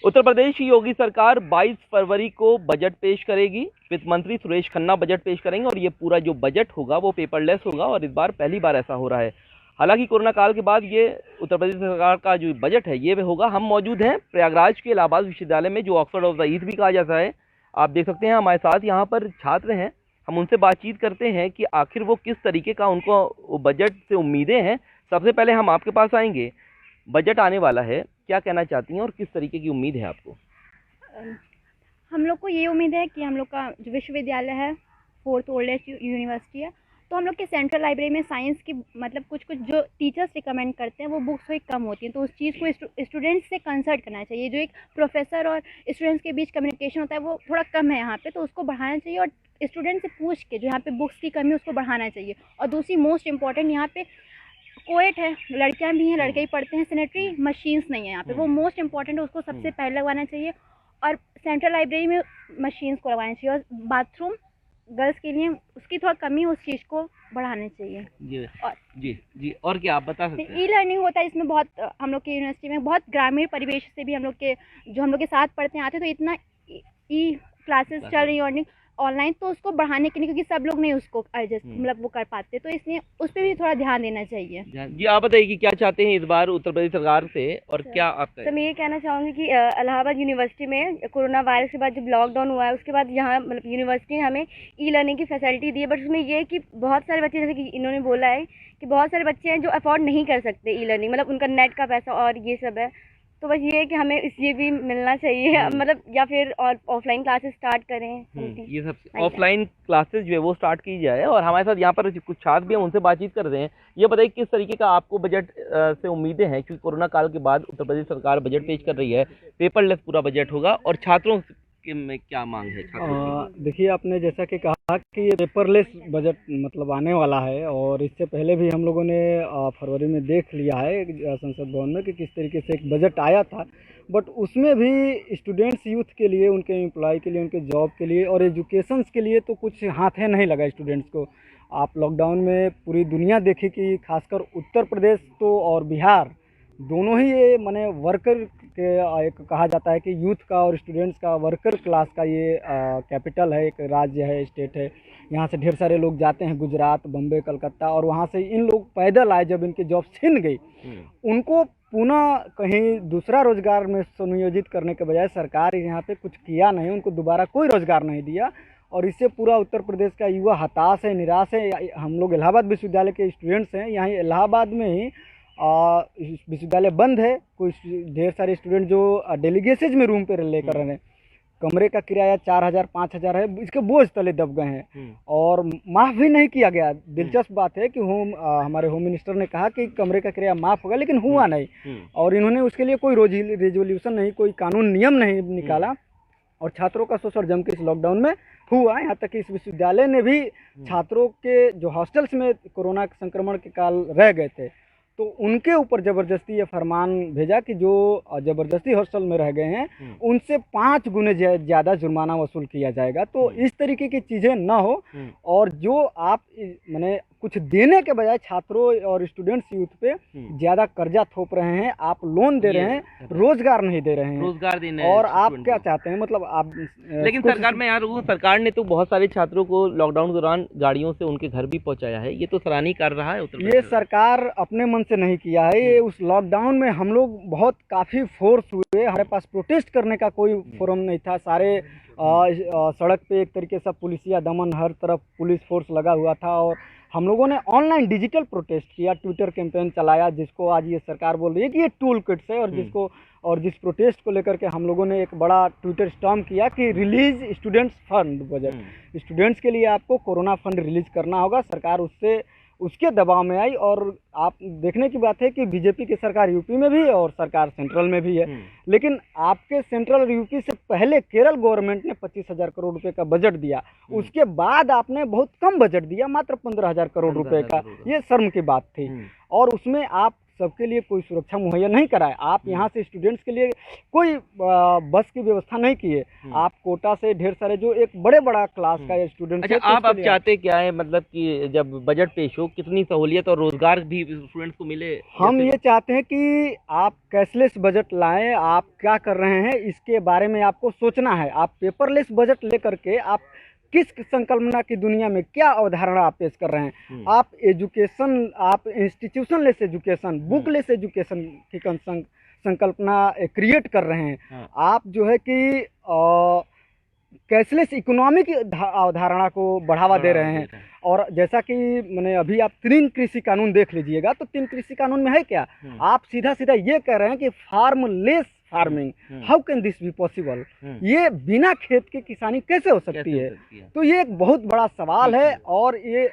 उत्तर प्रदेश की योगी सरकार 22 फरवरी को बजट पेश करेगी। वित्त मंत्री सुरेश खन्ना बजट पेश करेंगे और ये पूरा जो बजट होगा वो पेपरलेस होगा और इस बार पहली बार ऐसा हो रहा है। हालांकि कोरोना काल के बाद ये उत्तर प्रदेश सरकार का जो बजट है ये होगा। हम मौजूद हैं प्रयागराज के इलाहाबाद विश्वविद्यालय में, जो ऑक्सफोर्ड ऑफ द ईस्ट भी कहा जाता है। आप देख सकते हैं हमारे साथ यहाँ पर छात्र हैं। हम उनसे बातचीत करते हैं कि आखिर वो किस तरीके का उनको बजट से उम्मीदें हैं। सबसे पहले हम आपके पास आएंगे। बजट आने वाला है, क्या कहना चाहती हैं और किस तरीके की उम्मीद है आपको? हम लोग को ये उम्मीद है कि हम लोग का जो विश्वविद्यालय है, फोर्थ ओल्डेस्ट यूनिवर्सिटी है, तो हम लोग के सेंट्रल लाइब्रेरी में साइंस की मतलब कुछ जो टीचर्स रिकमेंड करते हैं वो बुक्स थोड़ी कम होती हैं, तो उस चीज़ को स्टूडेंट्स से कंसल्ट करना चाहिए। जो एक प्रोफेसर और स्टूडेंट्स के बीच कम्युनिकेशन होता है वो थोड़ा कम है यहाँ पे, तो उसको बढ़ाना चाहिए और स्टूडेंट से पूछ के जो यहाँ पे बुक्स की कमी है उसको बढ़ाना चाहिए। और दूसरी मोस्ट इम्पॉर्टेंट, यहाँ पे कोएट है, लड़कियां भी हैं, लड़के ही पढ़ते हैं, सैनिटरी मशीन्स नहीं है यहाँ पे, वो मोस्ट इंपॉर्टेंट है, उसको सबसे पहले लगवाना चाहिए। और सेंट्रल लाइब्रेरी में मशीन्स को लगवाना चाहिए और बाथरूम गर्ल्स के लिए उसकी थोड़ा कमी है, उस चीज़ को बढ़ाना चाहिए। जी और क्या आप बता सकते हैं? ई लर्निंग होता है इसमें बहुत, हम लोग की यूनिवर्सिटी में बहुत ग्रामीण परिवेश से भी हम लोग के जो हम लोग के साथ पढ़ते हैं आते, तो इतना ई क्लासेस चल रही है ऑनलाइन, तो उसको बढ़ाने के लिए, क्योंकि सब लोग नहीं उसको एडजस्ट मतलब वो कर पाते, तो इसलिए उस पर भी थोड़ा ध्यान देना चाहिए। जी आप बताइए कि क्या चाहते हैं इस बार उत्तर प्रदेश सरकार से और क्या आपका? तो मैं ये कहना चाहूँगी कि इलाहाबाद यूनिवर्सिटी में कोरोना वायरस के बाद जब लॉकडाउन हुआ है उसके बाद यहाँ मतलब यूनिवर्सिटी ने हमें ई लर्निंग की फैसिलिटी दी है, बट उसमें ये है कि बहुत सारे बच्चे, जैसे कि इन्होंने बोला है कि बहुत सारे बच्चे हैं जो अफोर्ड नहीं कर सकते ई लर्निंग, मतलब उनका नेट का पैसा और ये सब है, तो बस ये है कि हमें इसलिए भी मिलना चाहिए, मतलब या फिर और ऑफलाइन क्लासेस स्टार्ट करें, ये सब ऑफलाइन क्लासेस जो है वो स्टार्ट की जाए। और हमारे साथ यहाँ पर कुछ छात्र भी हम उनसे बातचीत कर रहे हैं। ये बताइए किस तरीके का आपको बजट से उम्मीदें हैं, क्योंकि कोरोना काल के बाद उत्तर प्रदेश सरकार बजट पेश कर रही है, पेपरलेस पूरा बजट होगा, और छात्रों में क्या मांग है? देखिए, आपने जैसा कि कहा कि ये पेपरलेस बजट मतलब आने वाला है, और इससे पहले भी हम लोगों ने फरवरी में देख लिया है संसद भवन में कि किस तरीके से एक बजट आया था, बट उसमें भी स्टूडेंट्स यूथ के लिए, उनके एम्प्लॉय के लिए, उनके जॉब के लिए और एजुकेशंस के लिए तो कुछ हाथ है नहीं लगा स्टूडेंट्स को। आप लॉकडाउन में पूरी दुनिया देखी कि खासकर उत्तर प्रदेश तो और बिहार दोनों ही ये माने वर्कर के एक कहा जाता है कि यूथ का और स्टूडेंट्स का, वर्कर क्लास का ये कैपिटल है, एक राज्य है, स्टेट है। यहाँ से ढेर सारे लोग जाते हैं गुजरात, बम्बे, कलकत्ता, और वहाँ से इन लोग पैदल आए। जब इनकी जॉब छिन गई, उनको पुनः कहीं दूसरा रोजगार में सुनियोजित करने के बजाय सरकार यहाँ पे कुछ किया नहीं, उनको दोबारा कोई रोजगार नहीं दिया, और इससे पूरा उत्तर प्रदेश का युवा हताश है, निराश है। हम लोग इलाहाबाद विश्वविद्यालय के स्टूडेंट्स हैं, यहाँ इलाहाबाद में ही विश्वविद्यालय बंद है। कुछ ढेर सारे स्टूडेंट जो डेलीगेसेज में रूम पे लेकर रहे हैं, कमरे का किराया 4000 5000 है, इसके बोझ तले दब गए हैं और माफ़ भी नहीं किया गया। दिलचस्प बात है कि हमारे होम मिनिस्टर ने कहा कि कमरे का किराया माफ़ होगा, लेकिन हुआ नहीं, और इन्होंने उसके लिए कोई रेजोल्यूशन नहीं, कोई कानून नियम नहीं निकाला, और छात्रों का शोषण जम के इस लॉकडाउन में हुआ। यहाँ तक कि इस विश्वविद्यालय ने भी छात्रों के जो हॉस्टल्स में कोरोना संक्रमण के काल रह गए थे, तो उनके ऊपर ज़बरदस्ती ये फरमान भेजा कि जो ज़बरदस्ती हॉस्टल में रह गए हैं उनसे 5 गुने ज़्यादा जुर्माना वसूल किया जाएगा। तो इस तरीके की चीज़ें ना हो, और जो आप माने कुछ देने के बजाय छात्रों और स्टूडेंट्स यूथ पे ज़्यादा कर्जा थोप रहे हैं, आप लोन दे रहे हैं, रोजगार नहीं दे रहे हैं, रोजगार देने। और आप क्या चाहते हैं, मतलब आप लेकिन सरकार में यार वो सरकार ने तो बहुत सारे छात्रों को लॉकडाउन के दौरान गाड़ियों से उनके घर भी पहुंचाया है, ये तो सराहनीय कर रहा है उत्तर प्रदेश। ये सरकार अपने मन से नहीं किया है, ये उस लॉकडाउन में हम लोग बहुत काफ़ी फोर्स हुए, हमारे पास प्रोटेस्ट करने का कोई फोरम नहीं था। सारे सड़क पे एक तरीके से पुलिसिया दमन, हर तरफ पुलिस फोर्स लगा हुआ था, और हम लोगों ने ऑनलाइन डिजिटल प्रोटेस्ट किया, ट्विटर कैंपेन चलाया, जिसको आज ये सरकार बोल रही है कि ये टूल किट्स है, और जिस प्रोटेस्ट को लेकर के हम लोगों ने एक बड़ा ट्विटर स्टॉर्म किया कि release students fund budget, students के लिए आपको कोरोना फंड रिलीज करना होगा। सरकार उसके दबाव में आई, और आप देखने की बात है कि बीजेपी की सरकार यूपी में भी और सरकार सेंट्रल में भी है, लेकिन आपके सेंट्रल और यूपी से पहले केरल गवर्नमेंट ने 25,000 करोड़ रुपए का बजट दिया, उसके बाद आपने बहुत कम बजट दिया, मात्र 15,000 करोड़ रुपए का। ये शर्म की बात थी, और उसमें आप सबके लिए कोई सुरक्षा मुहैया नहीं कराए। आप यहाँ से स्टूडेंट्स के लिए कोई बस की व्यवस्था नहीं किए। आप कोटा से ढेर सारे जो एक बड़ा क्लास का स्टूडेंट अच्छा, आप अब चाहते क्या है, मतलब कि जब बजट पेश हो कितनी सहूलियत और रोजगार भी स्टूडेंट्स को मिले? हम ये चाहते हैं कि आप कैशलेस बजट लाएं। आप क्या कर रहे हैं इसके बारे में आपको सोचना है। आप पेपरलेस बजट लेकर के आप किस संकल्पना की दुनिया में क्या अवधारणा आप पेश कर रहे हैं? आप एजुकेशन, आप institution less education, book less education की संकल्पना क्रिएट कर रहे हैं। आप जो है कि कैशलेस इकोनॉमी की अवधारणा को बढ़ावा दे रहे हैं। और जैसा कि मैंने अभी आप 3 कृषि कानून देख लीजिएगा, तो 3 कृषि कानून में है क्या? आप सीधा सीधा ये कह रहे हैं कि formless farming, how can this be possible? ये बिना खेत के किसानी कैसे हो सकती है? तो ये एक बहुत बड़ा सवाल है और ये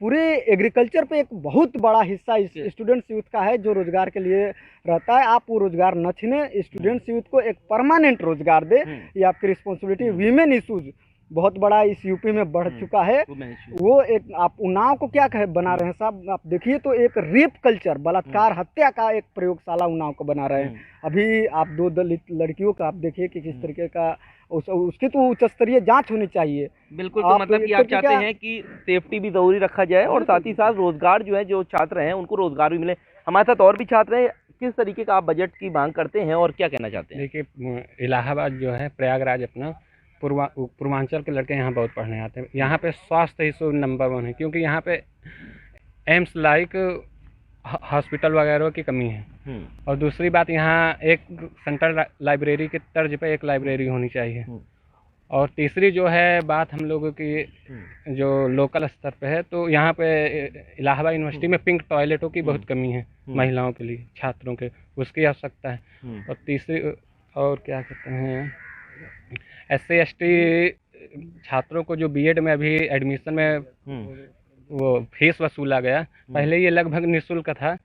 पूरे एग्रीकल्चर पे एक बहुत बड़ा हिस्सा स्टूडेंट्स यूथ का है जो रोजगार के लिए रहता है। आप वो रोजगार न छीने, स्टूडेंट्स यूथ को एक परमानेंट रोजगार दे। ये आपकी रिस्पॉन्सिबिलिटी। वीमेन इशूज बहुत बड़ा इस यूपी में बढ़ चुका है। वो एक आप उन्नाव को क्या कहे बना रहे हैं साहब? आप देखिए तो एक रेप कल्चर, बलात्कार हत्या का एक प्रयोगशाला उन्नाव को बना रहे हैं। अभी आप 2 दलित लड़कियों का आप देखिए कि किस तरीके का उसकी तो उच्च स्तरीय जांच होनी चाहिए। बिल्कुल। तो मतलब कि आप चाहते हैं कि सेफ्टी भी जरूरी रखा जाए और साथ ही साथ रोजगार जो है, जो छात्र हैं उनको रोजगार भी मिले। हमारे साथ और भी छात्र हैं। किस तरीके का आप बजट की मांग करते हैं और क्या कहना चाहते हैं? देखिए, इलाहाबाद जो है, प्रयागराज अपना पूर्वांचल के लड़के यहाँ बहुत पढ़ने आते हैं। यहाँ पे स्वास्थ्य इशू नंबर 1 है, क्योंकि यहाँ पे एम्स लाइक हॉस्पिटल वगैरह की कमी है। और दूसरी बात, यहाँ एक सेंट्रल लाइब्रेरी के तर्ज पे एक लाइब्रेरी होनी चाहिए। और तीसरी जो है बात हम लोगों की जो लोकल स्तर पे है, तो यहाँ पे इलाहाबाद यूनिवर्सिटी में पिंक टॉयलेटों की बहुत कमी है महिलाओं के लिए, छात्रों के, उसकी आवश्यकता है। और तीसरी, और क्या कहते हैं, SC ST छात्रों को जो बीएड में अभी एडमिशन में वो फीस वसूला गया, पहले ये लगभग निःशुल्क था,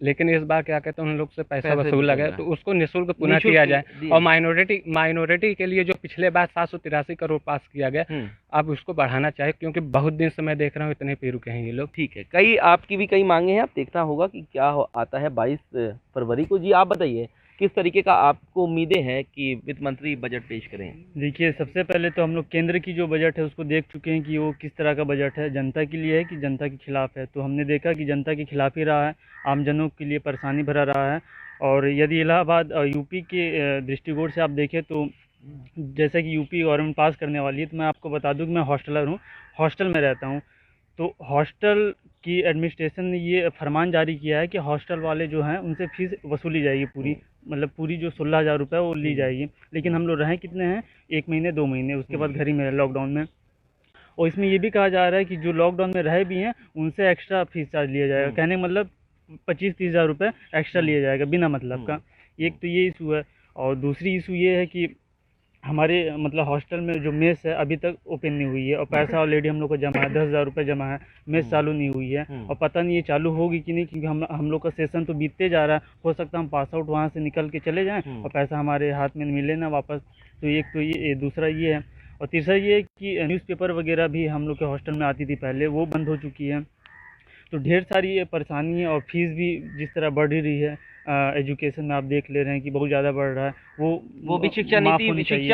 लेकिन इस बार क्या कहते हैं उन लोग से पैसा वसूला गया, तो उसको निःशुल्क पुनः किया जाए। और माइनॉरिटी के लिए जो पिछले बार 783 करोड़ पास किया गया, अब उसको बढ़ाना चाहिए, क्योंकि बहुत दिन से मैं देख रहा हूँ इतने पे रुके हैं ये लोग। ठीक है, कई आपकी भी कई मांगे हैं, आप देखना होगा कि क्या आता है 22 फरवरी को। जी, आप बताइए किस तरीके का आपको उम्मीदें हैं कि वित्त मंत्री बजट पेश करें? देखिए, सबसे पहले तो हम लोग केंद्र की जो बजट है उसको देख चुके हैं कि वो किस तरह का बजट है, जनता के लिए है कि जनता के खिलाफ है। तो हमने देखा कि जनता के खिलाफ ही रहा है, आमजनों के लिए परेशानी भरा रहा है। और यदि इलाहाबाद यूपी के दृष्टिकोण से आप देखें तो जैसा कि यूपी गवर्नमेंट पास करने वाली है, तो मैं आपको बता दूं कि मैं हॉस्टलर हूँ, हॉस्टल में रहता हूँ। तो हॉस्टल की एडमिनिस्ट्रेशन ने ये फरमान जारी किया है कि हॉस्टल वाले जो हैं उनसे फ़ीस वसूली जाएगी पूरी, मतलब पूरी जो 16,000 रुपये वो ली जाएगी। लेकिन हम लोग रहें कितने हैं, 1 महीने 2 महीने, उसके बाद घर ही में रहे लॉकडाउन में। और इसमें ये भी कहा जा रहा है कि जो लॉकडाउन में रहे भी हैं उनसे एक्स्ट्रा फीस चार्ज लिया जाएगा। कहने का मतलब 25-30 हज़ार रुपये एक्स्ट्रा लिया जाएगा बिना मतलब का। एक तो ये इशू है। और दूसरी इशू ये है कि हमारे मतलब हॉस्टल में जो मेस है अभी तक ओपन नहीं हुई है, और पैसा ऑलरेडी हम लोग को जमा है, 10,000 रुपये जमा है, मेस चालू नहीं हुई है। और पता नहीं ये चालू होगी कि नहीं, क्योंकि हम लोग का सेशन तो बीतते जा रहा है। हो सकता है हम पास आउट वहाँ से निकल के चले जाएं और पैसा हमारे हाथ में मिले ना वापस। तो एक तो ये, दूसरा ये है। और तीसरा ये है कि न्यूज़पेपर वगैरह भी हम लोग के हॉस्टल में आती थी पहले, वो बंद हो चुकी है। तो ढेर सारी ये परेशानी है। और फीस भी जिस तरह बढ़ ही रही है एजुकेशन में, आप देख ले रहे हैं कि बहुत ज़्यादा बढ़ रहा है। वो भी शिक्षा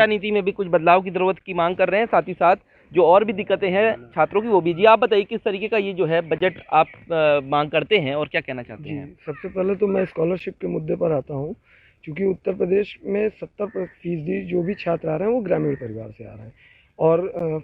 नीति में भी कुछ बदलाव की ज़रूरत की मांग कर रहे हैं। साथ ही साथ जो और भी दिक्कतें हैं छात्रों की, वो भी। जी, आप बताइए किस तरीके का ये जो है बजट आप मांग करते हैं और क्या कहना चाहते हैं? सबसे पहले तो मैं स्कॉलरशिप के मुद्दे पर आता हूँ, क्योंकि उत्तर प्रदेश में 70% जो भी छात्र आ रहे हैं वो ग्रामीण परिवार से आ रहे हैं, और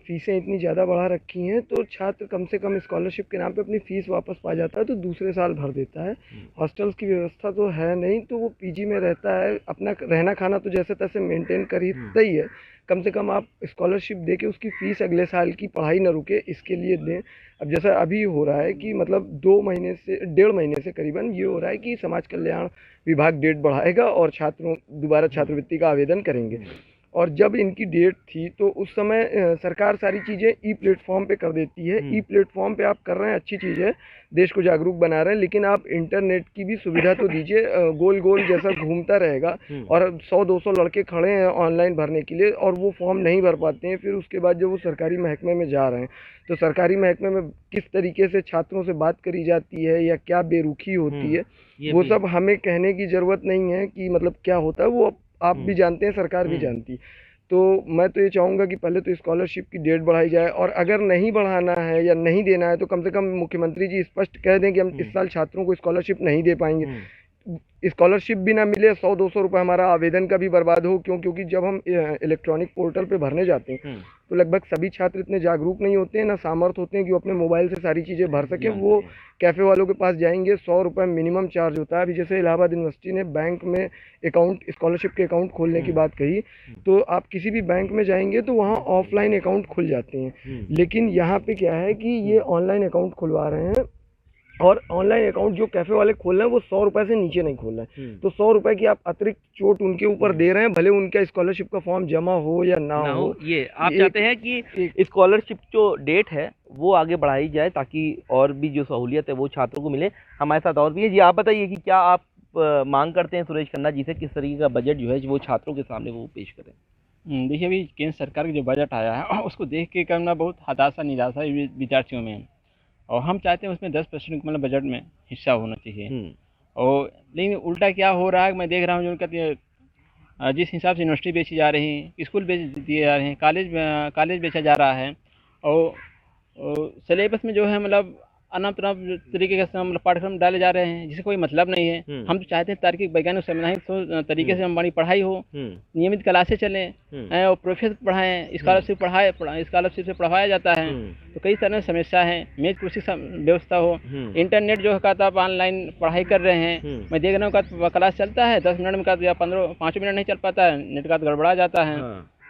फीसें इतनी ज़्यादा बढ़ा रखी हैं, तो छात्र कम से कम स्कॉलरशिप के नाम पे अपनी फ़ीस वापस पा जाता है तो दूसरे साल भर देता है। हॉस्टल्स की व्यवस्था तो है नहीं, तो वो पीजी में रहता है, अपना रहना खाना तो जैसे तैसे मेंटेन कर ही है। कम से कम आप स्कॉलरशिप दे के उसकी फ़ीस अगले साल की पढ़ाई न रुके इसके लिए दें। अब जैसा अभी हो रहा है कि मतलब 2 महीने से 1.5 महीने से करीबन ये हो रहा है कि समाज कल्याण विभाग डेट बढ़ाएगा और छात्रों दोबारा छात्रवृत्ति का आवेदन करेंगे। और जब इनकी डेट थी तो उस समय सरकार सारी चीज़ें ई प्लेटफॉर्म पे कर देती है। ई प्लेटफॉर्म पे आप कर रहे हैं, अच्छी चीज़ है, देश को जागरूक बना रहे हैं, लेकिन आप इंटरनेट की भी सुविधा तो दीजिए। गोल गोल जैसा घूमता रहेगा और 100-200 लड़के खड़े हैं ऑनलाइन भरने के लिए और वो फॉर्म नहीं भर पाते हैं। फिर उसके बाद जब वो सरकारी महकमे में जा रहे हैं तो सरकारी महकमे में किस तरीके से छात्रों से बात करी जाती है या क्या बेरुखी होती है, वो सब हमें कहने की ज़रूरत नहीं है कि मतलब क्या होता है, वो आप भी जानते हैं, सरकार भी जानती। तो मैं तो ये चाहूँगा कि पहले तो स्कॉलरशिप की डेट बढ़ाई जाए, और अगर नहीं बढ़ाना है या नहीं देना है तो कम से कम मुख्यमंत्री जी स्पष्ट कह दें कि हम इस साल छात्रों को स्कॉलरशिप नहीं दे पाएंगे। स्कॉलरशिप भी ना मिले, 100-200 रुपये हमारा आवेदन का भी बर्बाद हो। क्योंकि जब हम इलेक्ट्रॉनिक पोर्टल पे भरने जाते हैं तो लगभग सभी छात्र इतने जागरूक नहीं होते हैं, ना सामर्थ्य होते हैं कि वो अपने मोबाइल से सारी चीज़ें भर सकें। वो कैफ़े वालों के पास जाएंगे, 100 रुपये मिनिमम चार्ज होता है। अभी जैसे इलाहाबाद यूनिवर्सिटी ने बैंक में अकाउंट, स्कॉलरशिप के अकाउंट खोलने की बात कही, तो आप किसी भी बैंक में जाएंगे तो वहाँ ऑफलाइन अकाउंट खुल जाते हैं, लेकिन यहाँ पे क्या है कि ये ऑनलाइन अकाउंट खुलवा रहे हैं। और ऑनलाइन अकाउंट जो कैफ़े वाले खोल रहे हैं वो 100 रुपये से नीचे नहीं खोल रहे हैं, तो 100 रुपये की आप अतिरिक्त चोट उनके ऊपर दे रहे हैं, भले उनका स्कॉलरशिप का फॉर्म जमा हो या ना हो। ये आप चाहते हैं कि स्कॉलरशिप जो डेट है वो आगे बढ़ाई जाए ताकि और भी जो सहूलियत है वो छात्रों को मिले। हमारे साथ और भी है जी, आप बताइए कि क्या आप मांग करते हैं सुरेश खन्ना जी से, किस तरीके का बजट जो है वो छात्रों के सामने वो पेश करें? देखिए, अभी केंद्र सरकार का जो बजट आया है उसको देख के करना बहुत हताशा निराशा विद्यार्थियों में, और हम चाहते हैं उसमें 10% मतलब बजट में हिस्सा होना चाहिए। और लेकिन उल्टा क्या हो रहा है, मैं देख रहा हूँ जो उनका जिस हिसाब से यूनिवर्सिटी बेची जा रही है, स्कूल बेच दिए जा रहे हैं, कॉलेज बेचा जा रहा है, और सिलेबस में जो है मतलब अनाप तनाप तरीके के मतलब पाठ्यक्रम डाले जा रहे हैं जिससे कोई मतलब नहीं है। हम तो चाहते हैं तार्किक वैज्ञानिक संवैधानिक तरीके से हमारी पढ़ाई हो, नियमित क्लासें चलें और प्रोफेसर पढ़ाएं, स्कॉलरशिप से पढ़ाया जाता है। तो कई तरह की समस्या है, मेज कुर्सी व्यवस्था हो, इंटरनेट जो है आप ऑनलाइन पढ़ाई कर रहे हैं, मैं देख रहा हूँ का क्लास चलता है 10 मिनट में का या 5 मिनट नहीं चल पाता है, नेट का गड़बड़ा जाता है।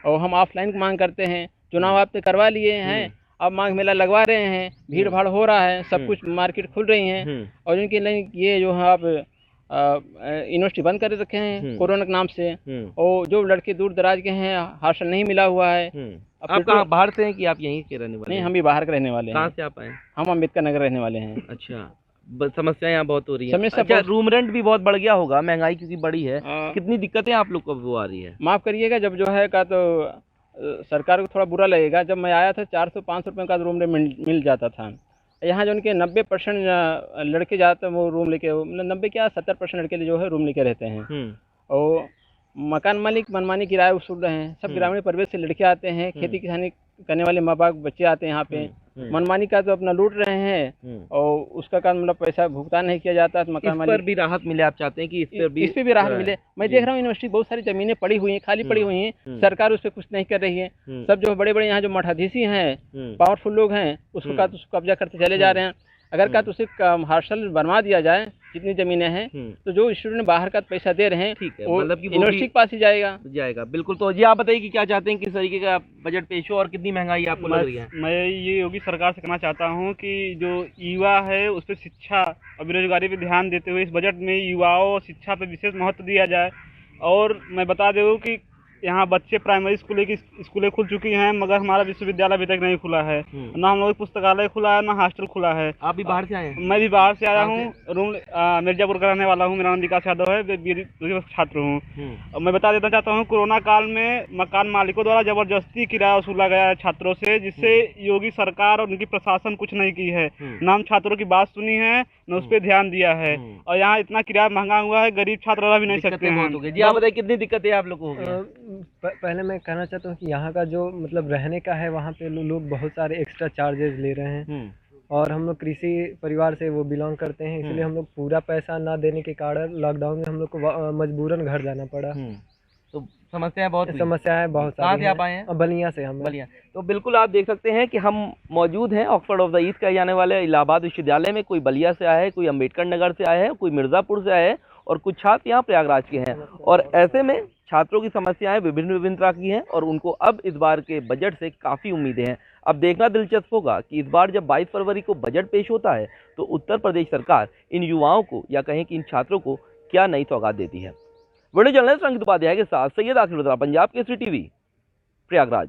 और हम ऑफलाइन मांग करते हैं, चुनाव आप करवा लिए हैं, अब मांग मेला लगवा रहे हैं, भीड़ भाड़ हो रहा है, सब कुछ मार्केट खुल रही हैं, और इनके लिए ये जो है आप यूनिवर्सिटी बंद कर रखे हैं कोरोना के नाम से। और जो लड़के दूर दराज के हैं, हॉस्टल नहीं मिला हुआ है। आप कहाँ बाहर से हैं कि आप यहीं के रहने वाले? नहीं, हम भी बाहर के रहने वाले हैं। कहाँ से आप आए? हम अम्बेडकर नगर रहने वाले हैं। अच्छा, समस्या यहाँ बहुत हो रही है। समस्या अच्छा, रूम रेंट भी बहुत बढ़ गया होगा, महंगाई क्योंकि बढ़ी है, कितनी दिक्कतें आप लोग को वो आ रही है? माफ़ करिएगा, जब जो है का तो सरकार को थोड़ा बुरा लगेगा। जब मैं आया था 400-500 रुपये का रूम मिल जाता था। यहाँ जो उनके 90% लड़के जाते हैं वो रूम लेके, मतलब 90 क्या 70% लड़के जो है रूम लेके रहते हैं। और मकान मालिक मनमानी किराए वसूल रहे हैं। सब ग्रामीण परिवेश से लड़के आते हैं, खेती किसानी करने वाले माँ बाप बच्चे आते हैं यहाँ पे, मनमानी का तो अपना लूट रहे हैं और उसका कारण मतलब पैसा भुगतान नहीं किया जाता। तो मकान मालिक पर भी राहत मिले, आप चाहते हैं कि इस पर भी राहत मिले। मैं देख रहा हूँ यूनिवर्सिटी बहुत सारी जमीनें पड़ी हुई हैं, खाली पड़ी हुई हैं, सरकार उस पर कुछ नहीं कर रही है। सब जो बड़े बड़े यहाँ जो मठाधीशी हैं, पावरफुल लोग हैं, उसको का तो कब्जा करते चले जा रहे हैं। अगर का तो उसे हॉस्टल बनवा दिया जाए, जितनी जमीनें हैं, तो जो स्टूडेंट बाहर का पैसा दे रहे हैं, ठीक है, मतलब कि यूनिवर्सिटी के पास ही जाएगा। बिल्कुल। तो जी आप बताइए कि क्या चाहते हैं, किस तरीके का बजट पेश हो और कितनी महंगाई आपको लग रही है? मैं ये योगी सरकार से कहना चाहता हूँ कि जो युवा है उस पर शिक्षा और बेरोजगारी पर ध्यान देते हुए इस बजट में युवाओं और शिक्षा पर विशेष महत्व दिया जाए। और मैं बता दूँ कि यहाँ बच्चे प्राइमरी स्कूलें खुल चुकी हैं, मगर हमारा विश्वविद्यालय अभी तक नहीं खुला है, ना हम लोग पुस्तकालय खुला है, ना हॉस्टल खुला है। आप भी बाहर से आए हैं? मैं भी बाहर से आया हूँ, रूम मिर्जापुर का रहने वाला हूँ। मेरा नाम विकास यादव है, छात्र हूँ। मैं बता देना चाहता हूँ, कोरोना काल में मकान मालिकों द्वारा जबरदस्ती किराया वसूला गया है छात्रों से, जिससे योगी सरकार और उनकी प्रशासन कुछ नहीं की है। न हम छात्रों की बात सुनी है, न उस पर ध्यान दिया है, और यहाँ इतना किराया महंगा हुआ है, गरीब छात्र रह भी नहीं सकते हैं। जी आप बताइए कितनी दिक्कतें आप लोग को हो गई? पहले मैं कहना चाहता हूँ कि यहाँ का जो मतलब रहने का है, वहाँ पे लोग बहुत सारे एक्स्ट्रा चार्जेस ले रहे हैं, और हम लोग कृषि परिवार से वो बिलोंग करते हैं, इसलिए हम लोग पूरा पैसा ना देने के कारण लॉकडाउन में हम लोग को मजबूरन घर जाना पड़ा। तो समस्याएं बहुत सारी हैं। आप आए हैं? बलिया से। हम बलिया। तो बिल्कुल आप देख सकते हैं कि हम मौजूद हैं ऑक्सफोर्ड ऑफ द ईस्ट कहे जाने वाले इलाहाबाद विश्वविद्यालय में। कोई बलिया से आया है, कोई अम्बेडकर नगर से आया है, कोई मिर्ज़ापुर से आया है, और कुछ छात्र यहाँ प्रयागराज के हैं। और ऐसे में छात्रों की समस्याएं विभिन्न तरह की हैं और उनको अब इस बार के बजट से काफ़ी उम्मीदें हैं। अब देखना दिलचस्प होगा कि इस बार जब 22 फरवरी को बजट पेश होता है तो उत्तर प्रदेश सरकार इन युवाओं को या कहें कि इन छात्रों को क्या नई सौगात देती है। वीडियो जर्नलिस्ट अंकित उपाध्याय के साथ सैयद आखिर पंजाब केसरी टीवी प्रयागराज।